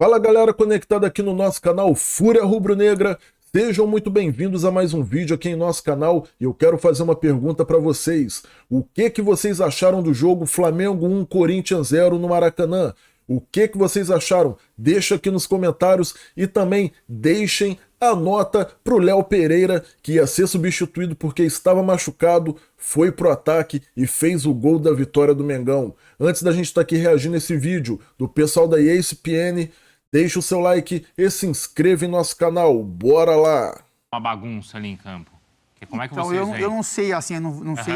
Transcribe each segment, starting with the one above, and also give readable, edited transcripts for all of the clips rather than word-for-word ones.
Fala galera conectada aqui no nosso canal Fúria Rubro-Negra, sejam muito bem-vindos a mais um vídeo aqui em nosso canal e eu quero fazer uma pergunta para vocês. O que vocês acharam do jogo Flamengo 1, Corinthians 0 no Maracanã? O que vocês acharam? Deixa aqui nos comentários e também deixem a nota pro Léo Pereira, que ia ser substituído porque estava machucado, foi pro ataque e fez o gol da vitória do Mengão. Antes da gente estar aqui reagindo a esse vídeo do pessoal da ESPN, deixa o seu like e se inscreva em nosso canal. Bora lá! Uma bagunça ali em campo. Como é que então, vocês eu não sei, assim, eu não sei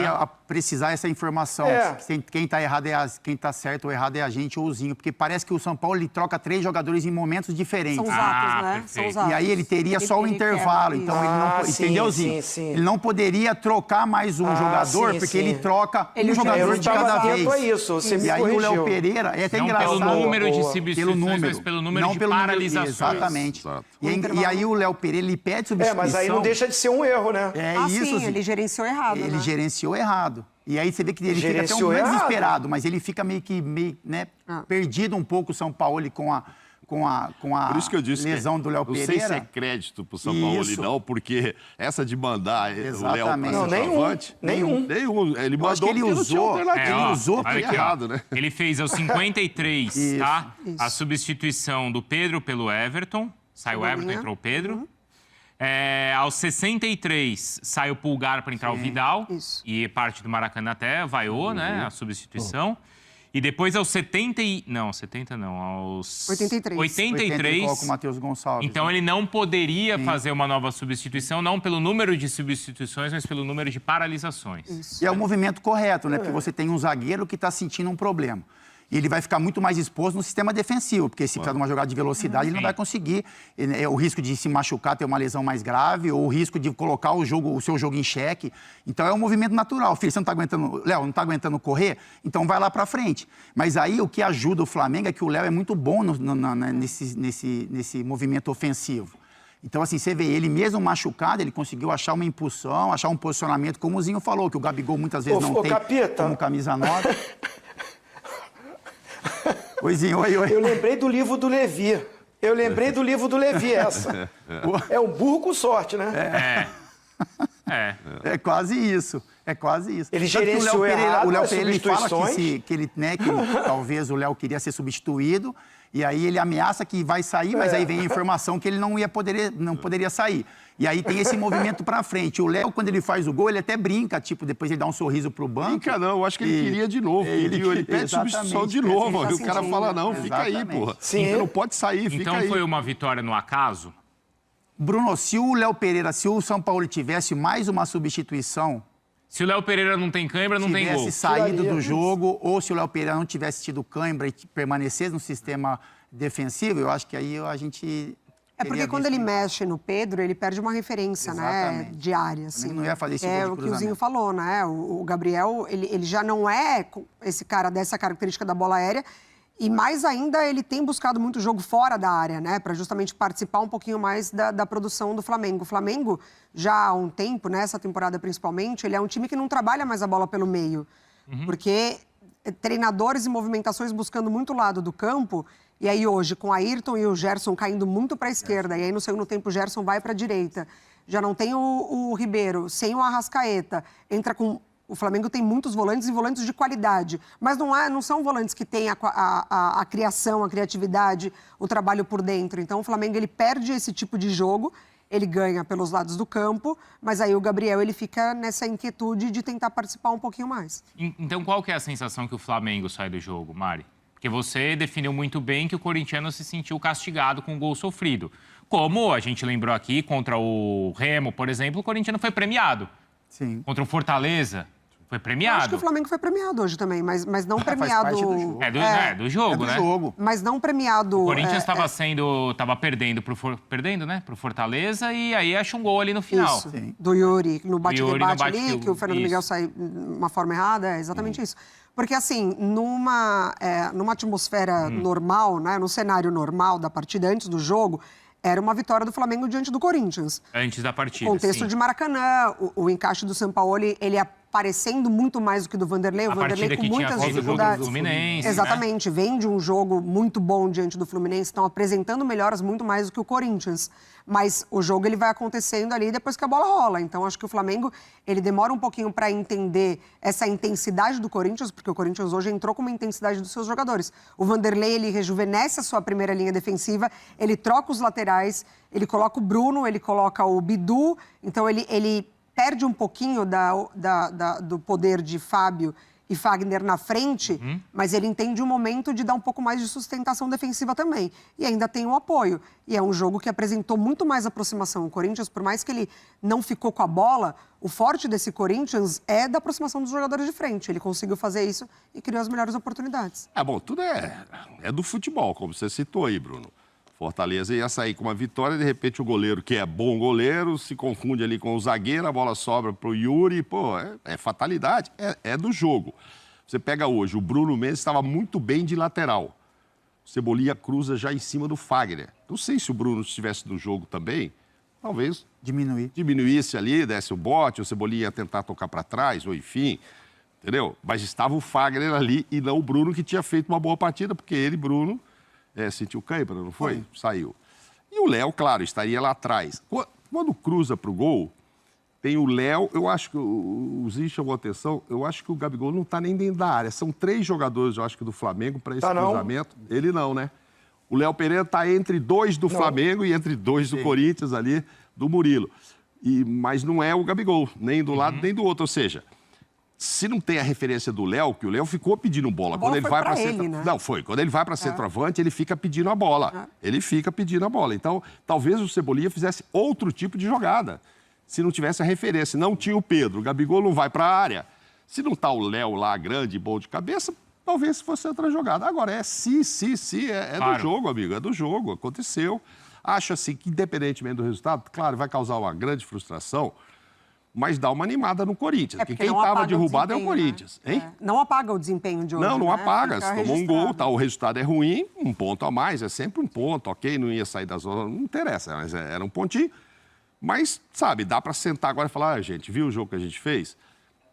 precisar essa informação. Quem tá errado quem tá certo ou errado é a gente ou o Zinho, porque parece que o São Paulo ele troca 3 jogadores em momentos diferentes. São os atos, né? São os atos. E aí ele teria só o intervalo, então ele não, entendeu, Zinho? Sim. Ele não poderia trocar mais um jogador, porque ele troca um jogador de cada vez. Isso, você me e aí corrigiu. o Léo Pereira, é até não engraçado. Pelo número de substituições, mas pelo número de paralisações. Exatamente. E aí o Léo Pereira, ele pede substituição. Mas aí não deixa de ser um erro, né? Isso, sim, ele gerenciou errado, Ele né? gerenciou errado. E aí você vê que ele fica até um pouco desesperado, mas ele fica meio perdido um pouco o São Paulo com a Por isso que eu disse lesão do Léo Pereira. Não sei se é crédito pro São Paulo não, porque essa de mandar o Léo para centroavante... Nenhum. Ele mandou que ele usou, errado, né? Ele fez aos 53, tá? Isso. A substituição do Pedro pelo Everton. Saiu o Everton, entrou o Pedro. Aos 63, sai o Pulgar para entrar o Vidal. Isso. E parte do Maracanã até vaiou, né? A substituição. E depois aos 70 não, 70 não, aos 83. Ele coloca o Matheus Gonçalves. Então ele não poderia fazer uma nova substituição, não pelo número de substituições, mas pelo número de paralisações. Isso. E é o movimento correto, né? Porque você tem um zagueiro que está sentindo um problema. E ele vai ficar muito mais exposto no sistema defensivo, porque se precisar de uma jogada de velocidade, ele não vai conseguir. O risco de se machucar, ter uma lesão mais grave, ou o risco de colocar o seu jogo em xeque. Então é um movimento natural. Filho, você não está aguentando, Léo, não está aguentando correr? Então vai lá para frente. Mas aí o que ajuda o Flamengo é que o Léo é muito bom nesse movimento ofensivo. Então, assim, você vê ele mesmo machucado, ele conseguiu achar uma impulsão, achar um posicionamento, como o Zinho falou, que o Gabigol muitas vezes não tem como camisa 9. Oizinho, oi. Eu lembrei do livro do Levi. Essa. É um burro com sorte, né? É quase isso. Ele gerenciou errado o Léo as Pereira, ele fala substituições. que talvez o Léo queria ser substituído, e aí ele ameaça que vai sair, mas aí vem a informação que ele não poderia sair. E aí tem esse movimento pra frente. O Léo, quando ele faz o gol, ele até brinca, depois ele dá um sorriso pro banco. Brinca não, eu acho que ele queria de novo. Ele pede substituição de novo. E o cara fala, não, fica aí, porra. Sim. Você não pode sair, fica aí. Então foi uma vitória no acaso? Bruno, se o Léo Pereira, se o São Paulo tivesse mais uma substituição... Se o Léo Pereira não tem cãibra, não tem gol. Tivesse saído do jogo, ou se o Léo Pereira não tivesse tido cãibra e permanecesse no sistema defensivo, eu acho que aí a gente... É porque quando ele mexe no Pedro, ele perde uma referência, né, diária, assim. Não ia fazer esse É gol o de que o Zinho cruzamento. falou, né? O Gabriel, ele já não é esse cara dessa característica da bola aérea. E mais ainda, ele tem buscado muito jogo fora da área, né? Para justamente participar um pouquinho mais da produção do Flamengo. O Flamengo, já há um tempo, nessa temporada principalmente, ele é um time que não trabalha mais a bola pelo meio. Porque treinadores e movimentações buscando muito lado do campo. E aí hoje, com a Ayrton e o Gerson caindo muito para a esquerda, e aí no segundo tempo o Gerson vai para a direita. Já não tem o Ribeiro, sem o Arrascaeta. Entra com... O Flamengo tem muitos volantes e volantes de qualidade, mas não são volantes que têm a criação, a criatividade, o trabalho por dentro. Então o Flamengo ele perde esse tipo de jogo, ele ganha pelos lados do campo, mas aí o Gabriel ele fica nessa inquietude de tentar participar um pouquinho mais. Então qual que é a sensação que o Flamengo sai do jogo, Mari? Porque você definiu muito bem que o corintiano se sentiu castigado com o gol sofrido. Como a gente lembrou aqui, contra o Remo, por exemplo, o corintiano foi premiado. Sim. Contra o Fortaleza, foi premiado. Eu acho que o Flamengo foi premiado hoje também, mas não premiado... Faz parte do jogo. Do jogo, né? Mas não premiado... O Corinthians estava perdendo pro Fortaleza e aí acha um gol ali no final. Isso, do Yuri, no bate-rebate ali, que o Fernando Miguel isso. sai de uma forma errada, é exatamente isso. Porque, assim, numa atmosfera normal, né, no cenário normal da partida, antes do jogo, era uma vitória do Flamengo diante do Corinthians. Antes da partida, Contexto sim. de Maracanã, o encaixe do Sampaoli, ele aparecendo muito mais do que do Vanderlei. O Vanderlei com muitas dificuldades. Do Fluminense, exatamente, vem de um jogo muito bom diante do Fluminense, estão apresentando melhoras muito mais do que o Corinthians. Mas o jogo ele vai acontecendo ali depois que a bola rola. Então acho que o Flamengo ele demora um pouquinho para entender essa intensidade do Corinthians, porque o Corinthians hoje entrou com uma intensidade dos seus jogadores. O Vanderlei ele rejuvenesce a sua primeira linha defensiva, ele troca os laterais, ele coloca o Bruno, ele coloca o Bidu, então ele perde um pouquinho do poder de Fábio e Fagner na frente, mas ele entende o momento de dar um pouco mais de sustentação defensiva também. E ainda tem o apoio. E é um jogo que apresentou muito mais aproximação. O Corinthians, por mais que ele não ficou com a bola, o forte desse Corinthians é da aproximação dos jogadores de frente. Ele conseguiu fazer isso e criou as melhores oportunidades. Bom, tudo é do futebol, como você citou aí, Bruno. Fortaleza ia sair com uma vitória, de repente o goleiro, que é bom goleiro, se confunde ali com o zagueiro, a bola sobra pro Yuri, pô, é fatalidade, é do jogo. Você pega hoje, o Bruno Mendes estava muito bem de lateral. O Cebolinha cruza já em cima do Fagner. Não sei se o Bruno estivesse no jogo também, talvez diminuísse ali, desse o bote, o Cebolinha ia tentar tocar para trás, ou enfim, entendeu? Mas estava o Fagner ali e não o Bruno, que tinha feito uma boa partida, porque ele, Bruno... sentiu cãibra, não foi? Saiu. E o Léo, claro, estaria lá atrás. Quando cruza para o gol, tem o Léo, eu acho que o Zinho chamou a atenção, eu acho que o Gabigol não está nem dentro da área. São 3 jogadores, eu acho que do Flamengo, para esse cruzamento. Não. Ele não, né? O Léo Pereira está entre 2 do Flamengo e entre 2 do Corinthians ali, do Murilo. Mas não é o Gabigol, nem do lado nem do outro. Ou seja, se não tem a referência do Léo, que o Léo ficou pedindo bola. Quando ele vai para né? Não, foi. Quando ele vai para centroavante, ele fica pedindo a bola. Ele fica pedindo a bola. Então, talvez o Cebolinha fizesse outro tipo de jogada. Se não tivesse a referência. Não tinha o Pedro. O Gabigol não vai para a área. Se não está o Léo lá, grande, bom de cabeça, talvez fosse outra jogada. Agora, é claro. Do jogo, amigo. É do jogo. Aconteceu. Acho assim que, independentemente do resultado, claro, vai causar uma grande frustração, mas dá uma animada no Corinthians. Porque quem estava derrubado é o Corinthians. Né? Hein? Não apaga o desempenho de hoje. Não apaga. Se tomou um gol, o resultado é ruim, um ponto a mais, é sempre um ponto, ok? Não ia sair da zona, não interessa, mas era um pontinho. Mas, sabe, dá para sentar agora e falar, gente, viu o jogo que a gente fez?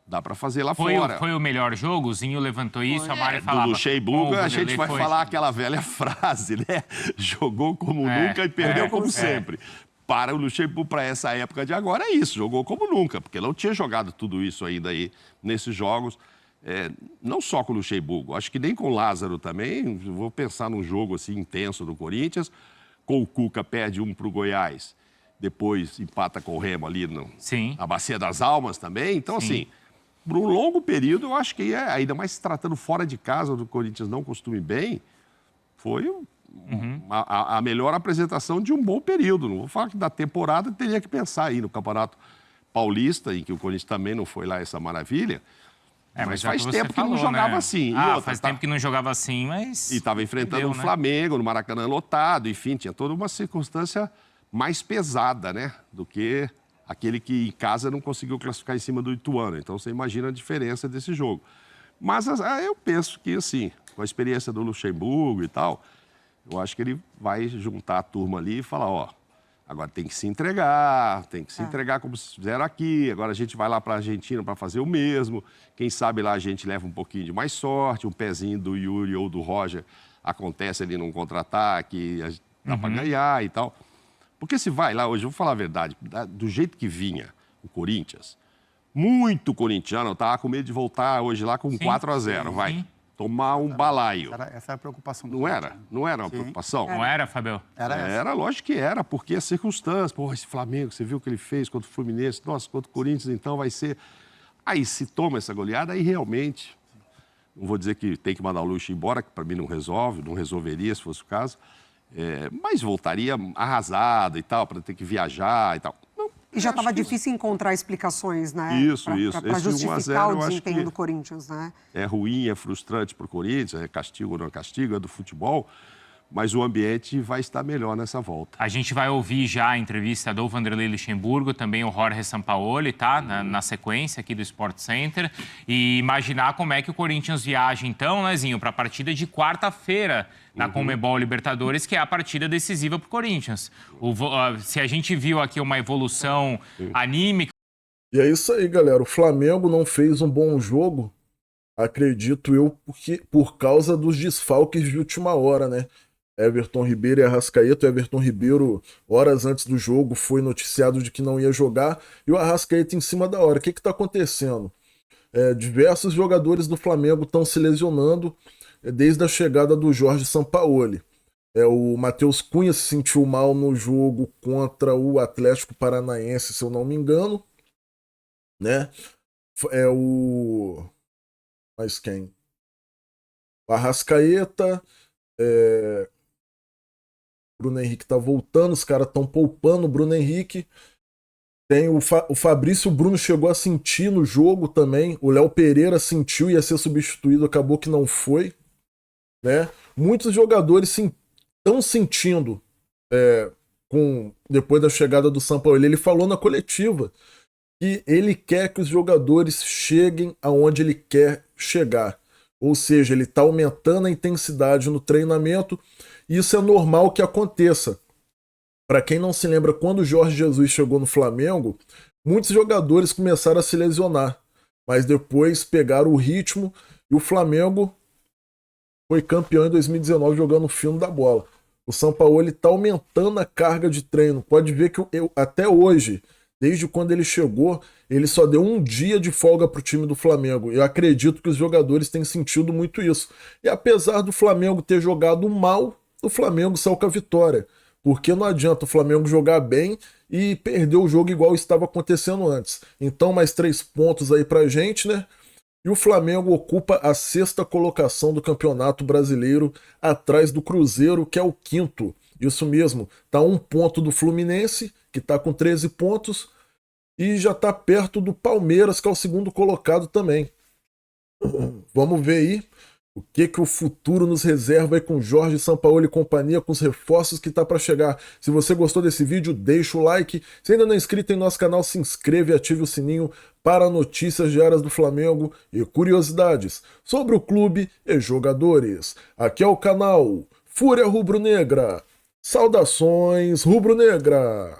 Dá para fazer lá fora. Foi o melhor jogo? O Zinho levantou isso, a Mari falava. Do Luxemburgo, a gente vai falar aquela velha frase, né? Jogou como nunca e perdeu como sempre. Para o Luxemburgo, para essa época de agora, é isso. Jogou como nunca, porque não tinha jogado tudo isso ainda aí nesses jogos. Não só com o Luxemburgo, acho que nem com o Lázaro também. Vou pensar num jogo assim intenso do Corinthians. Com o Cuca, perde um para o Goiás. Depois empata com o Remo ali na Bacia das Almas também. Então, assim, por um longo período, eu acho que ainda mais se tratando fora de casa, do Corinthians não costume bem, foi a melhor apresentação de um bom período. Não vou falar que da temporada teria que pensar aí no Campeonato Paulista, em que o Corinthians também não foi lá essa maravilha. Mas faz tempo que não jogava assim. Faz tempo que não jogava assim, mas... E estava enfrentando o Flamengo, no Maracanã lotado, enfim, tinha toda uma circunstância mais pesada, né? Do que aquele que em casa não conseguiu classificar em cima do Ituano. Então você imagina a diferença desse jogo. Mas eu penso que, assim, com a experiência do Luxemburgo e tal, eu acho que ele vai juntar a turma ali e falar, agora tem que se entregar como fizeram aqui, agora a gente vai lá para a Argentina para fazer o mesmo, quem sabe lá a gente leva um pouquinho de mais sorte, um pezinho do Yuri ou do Roger acontece ali num contra-ataque, dá para ganhar e tal. Porque se vai lá hoje, eu vou falar a verdade, do jeito que vinha o Corinthians, muito corintiano, eu estava com medo de voltar hoje lá com 4-0, vai. Tomar um balaio. Essa era a preocupação. Não era? Não era uma preocupação? Não era, Fabio? Era, lógico que era, porque as circunstâncias. Esse Flamengo, você viu o que ele fez contra o Fluminense? Nossa, contra o Corinthians, então vai ser... Aí se toma essa goleada, aí realmente... Não vou dizer que tem que mandar o Luxo embora, que para mim não resolve, não resolveria se fosse o caso. Mas voltaria arrasado e tal, para ter que viajar e tal. E já estava difícil encontrar explicações, né? Isso. Para justificar o desempenho do Corinthians, né? É ruim, é frustrante para o Corinthians, é castigo ou não é castigo, é do futebol, mas o ambiente vai estar melhor nessa volta. A gente vai ouvir já a entrevista do Vanderlei Luxemburgo, também o Jorge Sampaoli, tá? Na sequência aqui do Sport Center. E imaginar como é que o Corinthians viaja, então, né, Zinho, para a partida de quarta-feira na Conmebol Libertadores, que é a partida decisiva para o Corinthians. Se a gente viu aqui uma evolução anímica, E é isso aí, galera. O Flamengo não fez um bom jogo, acredito eu, por causa dos desfalques de última hora, né? Everton Ribeiro e Arrascaeta. O Everton Ribeiro, horas antes do jogo, foi noticiado de que não ia jogar, e o Arrascaeta em cima da hora. O que está acontecendo? Diversos jogadores do Flamengo estão se lesionando desde a chegada do Jorge Sampaoli. O Matheus Cunha se sentiu mal no jogo contra o Atlético Paranaense, se eu não me engano, né? Mas quem? O Arrascaeta, Bruno Henrique tá voltando, os caras estão poupando o Bruno Henrique. Tem o Fabrício, o Bruno chegou a sentir no jogo também. O Léo Pereira sentiu e ia ser substituído, acabou que não foi, né? Muitos jogadores estão sentindo depois da chegada do Sampaoli. Ele falou na coletiva que ele quer que os jogadores cheguem aonde ele quer chegar. Ou seja, ele está aumentando a intensidade no treinamento. E isso é normal que aconteça. Para quem não se lembra, quando o Jorge Jesus chegou no Flamengo, muitos jogadores começaram a se lesionar. Mas depois pegaram o ritmo e o Flamengo foi campeão em 2019 jogando o fino da bola. O Sampaoli está aumentando a carga de treino. Pode ver que até hoje, desde quando ele chegou, ele só deu um dia de folga para o time do Flamengo. Eu acredito que os jogadores têm sentido muito isso. E apesar do Flamengo ter jogado mal, o Flamengo saiu com a vitória. Porque não adianta o Flamengo jogar bem e perder o jogo igual estava acontecendo antes. Então, mais 3 pontos aí pra gente, né? E o Flamengo ocupa a 6ª colocação do Campeonato Brasileiro, atrás do Cruzeiro, que é o 5º. Isso mesmo, tá 1 ponto do Fluminense, que tá com 13 pontos, e já tá perto do Palmeiras, que é o 2º colocado também. Vamos ver aí o que o futuro nos reserva aí com Jorge Sampaoli e companhia, com os reforços que tá para chegar. Se você gostou desse vídeo, deixa o like. Se ainda não é inscrito em nosso canal, se inscreve e ative o sininho para notícias diárias do Flamengo e curiosidades sobre o clube e jogadores. Aqui é o canal Fúria Rubro-Negra. Saudações Rubro-Negra!